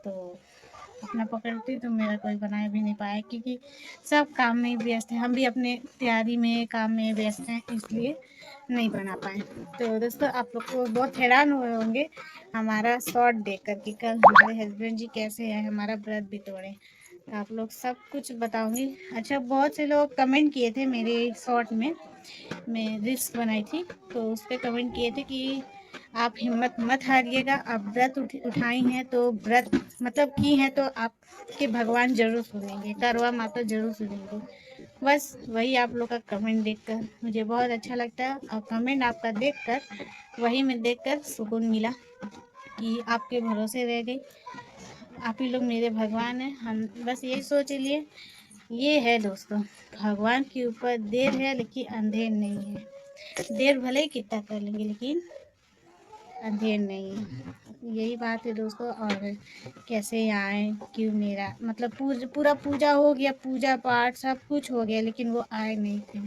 तो अपना पकड़ती तो मेरा कोई बना भी नहीं पाया, क्योंकि सब काम में व्यस्त है, हम भी अपने तैयारी में काम में व्यस्त हैं, इसलिए नहीं बना पाए। तो दोस्तों आप लोग को बहुत हैरान हुए होंगे हमारा शॉर्ट देख कर कि कल हमारे हस्बैंड जी कैसे हैं, हमारा व्रत भी तोड़े। तो आप लोग सब कुछ बताऊंगी। अच्छा, बहुत से लोग कमेंट किए थे मेरे शॉर्ट में, मैं रील्स बनाई थी तो उस पर कमेंट किए थे कि आप हिम्मत मत हारिएगा, आप व्रत उठाई हैं तो व्रत मतलब की हैं तो आपके भगवान जरूर सुनेंगे, करवा माता जरूर सुनेंगे। बस वही आप लोग का कमेंट देखकर मुझे बहुत अच्छा लगता है, और कमेंट आपका देखकर वही मैं देखकर सुकून मिला कि आपके भरोसे रह गई। आप ही लोग मेरे भगवान हैं, हम बस यही सोच लिए। ये है दोस्तों, भगवान के ऊपर देर है लेकिन अंधेर नहीं है। देर भले ही कितना कर लेंगे लेकिन अंधेर नहीं है। यही बात है दोस्तों। और कैसे आए, क्यों मेरा मतलब पूरा पूजा हो गया, पूजा पाठ सब कुछ हो गया, लेकिन वो आए नहीं थे।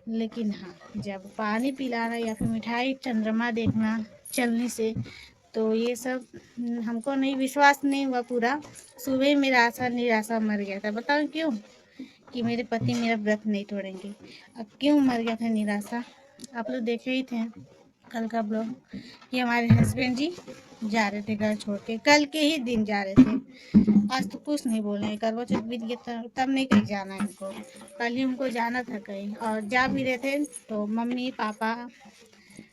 लेकिन हाँ, जब पानी पिलाना या फिर मिठाई चंद्रमा देखना चलने से, तो ये सब हमको नहीं, विश्वास नहीं हुआ पूरा। सुबह ही मेरा आशा निराशा मर गया था। बताओ क्यों? कि मेरे पति मेरा व्रत नहीं तोड़ेंगे। अब क्यों मर गया था निराशा? आप लोग देखे ही थे कल का ब्लॉग कि हमारे हस्बैंड जी जा रहे थे घर छोड़ के, कल के ही दिन जा रहे थे। आज तो कुछ नहीं बोल रहे, करवा चौथ बीत गया तब नहीं कहीं जाना है इनको, कल ही उनको जाना था कहीं। और जा भी रहे थे तो मम्मी पापा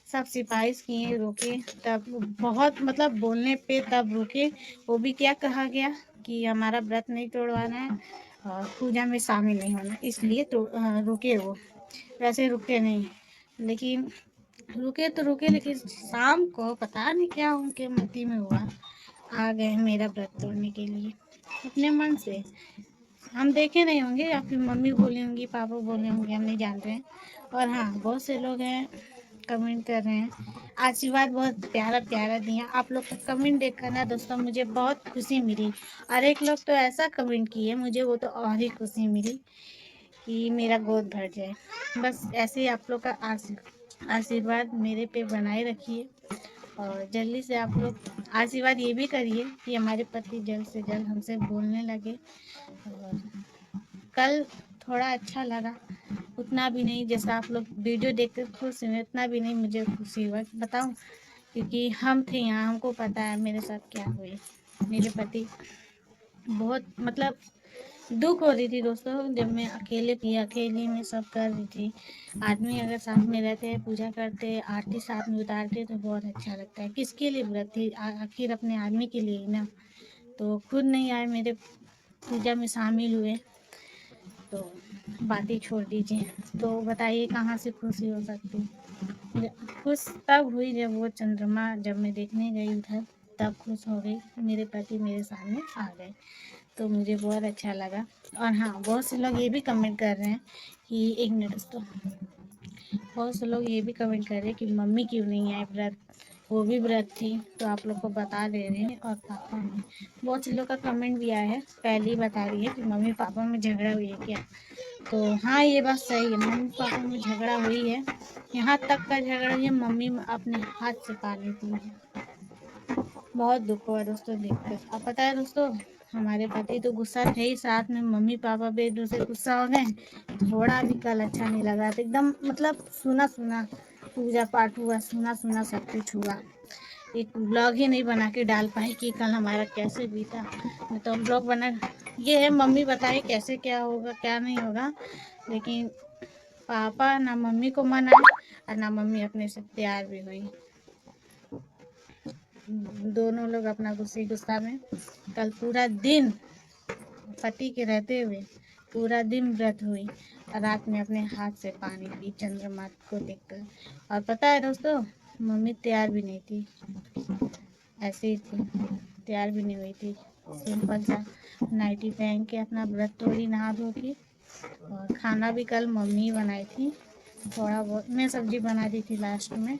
सब सिफारिश किए, रोके, तब बहुत मतलब बोलने पे तब रुके। वो भी क्या कहा गया कि हमारा व्रत नहीं तोड़वाना है और पूजा में शामिल नहीं होना, इसलिए तो रुके वो। वैसे रुके नहीं, लेकिन रुके तो रुके, लेकिन शाम को पता नहीं क्या उनके मति में हुआ, आ गए मेरा व्रत तोड़ने के लिए अपने मन से। हम देखे नहीं होंगे या फिर मम्मी बोली होंगी, पापा बोले होंगे, हम नहीं जानते हैं। और हाँ, बहुत से लोग हैं कमेंट कर रहे हैं, आशीर्वाद बहुत प्यारा प्यारा दिया। आप लोग का कमेंट देखकर ना दोस्तों मुझे बहुत खुशी मिली। और एक लोग तो ऐसा कमेंट किए, मुझे वो तो और ही खुशी मिली कि मेरा गोद भर जाए। बस ऐसे ही आप लोग का आशीर्वाद मेरे पे बनाए रखिए, और जल्दी से आप लोग आशीर्वाद ये भी करिए कि हमारे पति जल्द से जल्द हमसे बोलने लगे। और कल थोड़ा अच्छा लगा, उतना भी नहीं जैसा आप लोग वीडियो देखते खुश हुए, उतना भी नहीं मुझे खुशी हुआ, बताऊं? क्योंकि हम थे यहाँ, हमको पता है मेरे साथ क्या हुई। मेरे पति बहुत मतलब दुख हो रही थी दोस्तों, जब मैं अकेले में सब कर रही थी। आदमी अगर साथ में रहते हैं, पूजा करते, आरती साथ में उतारते तो बहुत अच्छा लगता है। किसके लिए व्रत थी? आखिर अपने आदमी के लिए ही ना। तो खुद नहीं आए मेरे पूजा में शामिल हुए, तो बातें छोड़ दीजिए। तो बताइए कहाँ से खुशी हो सकती? खुश तब हुई जब वो चंद्रमा जब मैं देखने गई उधर, तब खुश हो गई, मेरे पति मेरे सामने आ गए। तो मुझे बहुत अच्छा लगा। और हाँ, बहुत से लोग ये भी कमेंट कर रहे हैं कि एक मिनट दोस्तों, बहुत से लोग ये भी कमेंट कर रहे हैं कि मम्मी क्यों नहीं आए व्रत, वो भी व्रत थी। तो आप लोग को बता दे रहे हैं। और पापा में बहुत से लोग का कमेंट भी आया है, पहले ही बता रही है कि मम्मी पापा में झगड़ा हुई है क्या। तो हाँ, ये बात सही है, मम्मी पापा में झगड़ा हुई है। यहाँ तक का झगड़ा हुई है, मम्मी अपने हाथ से पानी पी है। बहुत दुख हुआ दोस्तों देखकर। अब पता है दोस्तों, हमारे पति तो गुस्सा थे ही, साथ में मम्मी पापा भी एक दूसरे गुस्सा हो गए। थोड़ा भी कल अच्छा नहीं लगा था, एकदम मतलब सुना सुना पूजा पाठ हुआ, सुना सुना सब कुछ हुआ। एक ब्लॉग ही नहीं बना के डाल पाई कि कल हमारा कैसे बीता। मैं तो ब्लॉग बना, ये है मम्मी बताए कैसे क्या होगा क्या नहीं होगा, लेकिन पापा ना मम्मी को मनाए और ना मम्मी अपने से तैयार भी हुई। दोनों लोग अपना गुस्सा में कल पूरा दिन पति के रहते हुए पूरा दिन व्रत हुई, और रात में अपने हाथ से पानी पी चंद्रमा को देखकर। और पता है दोस्तों, मम्मी तैयार भी नहीं थी, ऐसे ही थी, तैयार भी नहीं हुई थी। सिंपल सा नाइटी पहन के अपना व्रत तोड़ी नहा धो के। और खाना भी कल मम्मी बनाई थी, थोड़ा बहुत मैं सब्जी बना दी थी लास्ट में।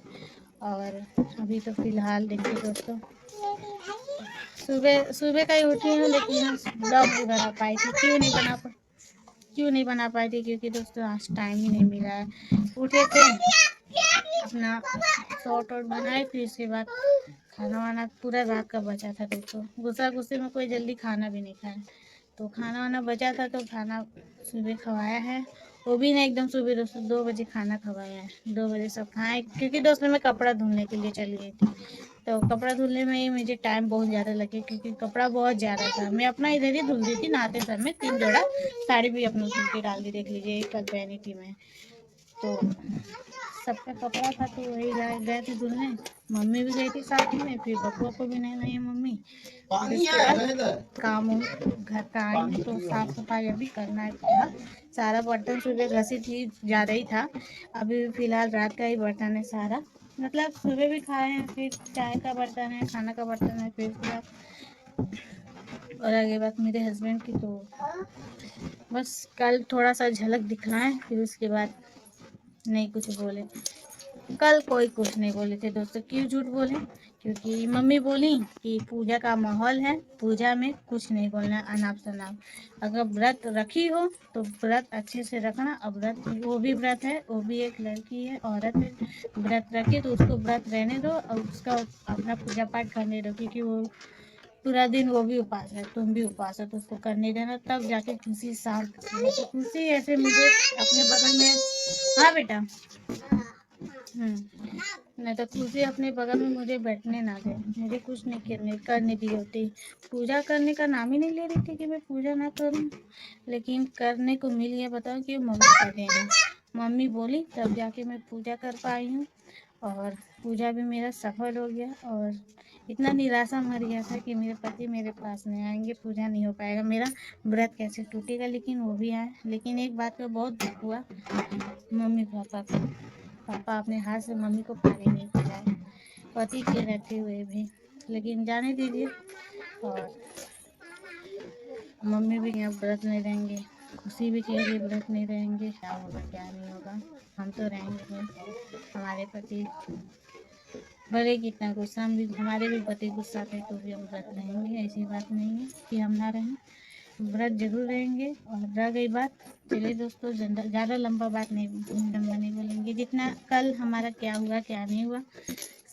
और अभी तो फिलहाल देखिए दोस्तों, सुबह सुबह का ही उठी हूँ, लेकिन ब्लॉग नहीं बना पाई थी। क्यों नहीं बना पाई थी? क्योंकि दोस्तों आज टाइम ही नहीं मिला है। उठे थे, अपना शॉर्ट वॉट बनाए, फिर उसके बाद खाना वाना पूरा रात का बचा था दोस्तों। गुस्सा गुस्से में कोई जल्दी खाना भी नहीं खाया, तो खाना वाना बचा था तो खाना सुबह खवाया है। वो भी ना एकदम सुबह दोस्तों 2 बजे खाना खवाया है। 2 बजे सब खाएँ, क्योंकि दोस्तों मैं कपड़ा धुलने के लिए चली गई थी। तो कपड़ा धुलने में ही मुझे टाइम बहुत ज़्यादा लगे, क्योंकि कपड़ा बहुत ज़्यादा था। मैं अपना इधर ही धुल दी थी नहाते समय, 3 जोड़ा साड़ी भी अपनी धुल के डाल दी, देख लीजिए कल पहनी थी मैं। तो सबका कपड़ा था तो वही गए थे धुलने। मम्मी भी गई थी साथ में, फिर बबुआ को भी नहलाई है मम्मी। फिर उसके बाद काम घर का आई हूँ तो साफ सफाई अभी करना है पूरा। सारा बर्तन सुबह घसी थी, ज़्यादा ही था। अभी फिलहाल रात का ही बर्तन है सारा, मतलब सुबह भी खाए हैं, फिर चाय का बर्तन है, खाना का बर्तन है, फिर पूरा। और आगे बात मेरे हस्बैंड की, तो बस कल थोड़ा सा झलक दिखलाएं, फिर उसके बाद नहीं कुछ बोले। कल कोई कुछ नहीं बोले थे दोस्तों। क्यों झूठ बोले? क्योंकि मम्मी बोली कि पूजा का माहौल है, पूजा में कुछ नहीं बोलना अनाप शनाप। अगर व्रत रखी हो तो व्रत अच्छे से रखना। अब व्रत, वो भी व्रत है, वो भी एक लड़की है, औरत है, व्रत रखे तो उसको व्रत रहने दो और उसका अपना पूजा पाठ करने दो, क्योंकि वो पूरा दिन वो भी उपास है, तुम भी उपास है, तो उसको करने देना, तब जाके खुशी शांत। खुशी ऐसे मुझे अपने बगल में, हाँ बेटा, नहीं तो खुशी अपने बगल में मुझे बैठने ना दे, मुझे कुछ नहीं करने दी होती। पूजा करने का नाम ही नहीं ले रही थी कि मैं पूजा ना करूं, लेकिन करने को मिल गया। बताओ कि मम्मी कर रही, मम्मी बोली तब जाके मैं पूजा कर पाई हूँ। और पूजा भी मेरा सफल हो गया, और इतना निराशा मर गया था कि मेरे पति मेरे पास नहीं आएंगे, पूजा नहीं हो पाएगा, मेरा व्रत कैसे टूटेगा। लेकिन वो भी आए। लेकिन एक बात का बहुत दुख हुआ, मम्मी पापा को। पापा अपने हाथ से मम्मी को पानी नहीं पिलाए, पति के रहते हुए भी। लेकिन जाने दीजिए। और मम्मी भी यहाँ व्रत नहीं रहेंगे, खुशी भी कह रही व्रत नहीं रहेंगे, क्या होगा क्या नहीं होगा। हम तो रहेंगे, हमारे पति भले कितना गुस्सा, हम भी, हमारे भी पति गुस्सा थे तो भी हम व्रत रहेंगे। ऐसी बात नहीं है कि हम ना रहें, व्रत जरूर रहेंगे। और रह गई बात, चलिए दोस्तों ज़्यादा लंबा बात नहीं, लंबा नहीं बोलेंगे। जितना कल हमारा क्या हुआ क्या नहीं हुआ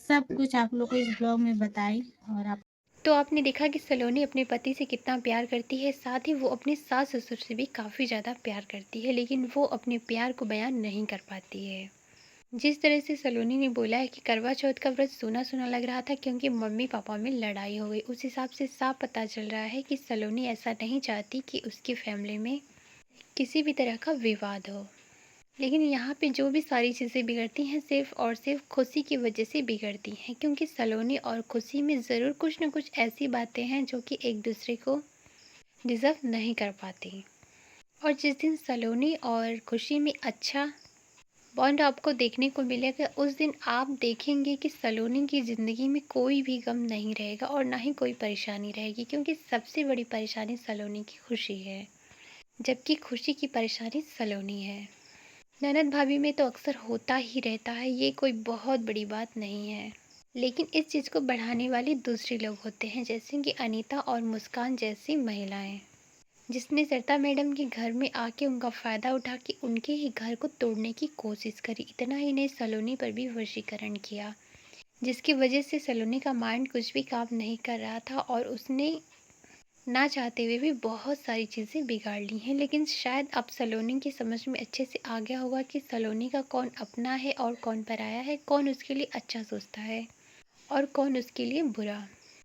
सब कुछ आप लोग को इस ब्लॉग में बताई। और आप तो आपने देखा कि सलोनी अपने पति से कितना प्यार करती है, साथ ही वो अपने सास ससुर से भी काफ़ी ज़्यादा प्यार करती है, लेकिन वो अपने प्यार को बयान नहीं कर पाती है। जिस तरह से सलोनी ने बोला है कि करवा चौथ का व्रत सूना सूना लग रहा था क्योंकि मम्मी पापा में लड़ाई हो गई, उस हिसाब से साफ पता चल रहा है कि सलोनी ऐसा नहीं चाहती कि उसकी फैमिली में किसी भी तरह का विवाद हो। लेकिन यहाँ पे जो भी सारी चीज़ें बिगड़ती हैं सिर्फ़ और सिर्फ खुशी की वजह से बिगड़ती हैं, क्योंकि सलोनी और खुशी में ज़रूर कुछ न कुछ ऐसी बातें हैं जो कि एक दूसरे को डिज़र्व नहीं कर पाती। और जिस दिन सलोनी और खुशी में अच्छा बॉन्ड आपको देखने को मिलेगा, उस दिन आप देखेंगे कि सलोनी की ज़िंदगी में कोई भी गम नहीं रहेगा और ना ही कोई परेशानी रहेगी, क्योंकि सबसे बड़ी परेशानी सलोनी की खुशी है, जबकि खुशी की परेशानी सलोनी है। ननद भाभी में तो अक्सर होता ही रहता है, ये कोई बहुत बड़ी बात नहीं है। लेकिन इस चीज़ को बढ़ाने वाले दूसरे लोग होते हैं, जैसे कि अनीता और मुस्कान जैसी महिलाएं, जिसने सरिता मैडम के घर में आके उनका फ़ायदा उठा के उनके ही घर को तोड़ने की कोशिश करी। इतना ही नहीं, सलोनी पर भी वशीकरण किया, जिसकी वजह से सलोनी का माइंड कुछ भी काम नहीं कर रहा था और उसने ना चाहते हुए भी बहुत सारी चीज़ें बिगाड़ ली हैं। लेकिन शायद अब सलोनी की समझ में अच्छे से आ गया होगा कि सलोनी का कौन अपना है और कौन पराया है, कौन उसके लिए अच्छा सोचता है और कौन उसके लिए बुरा।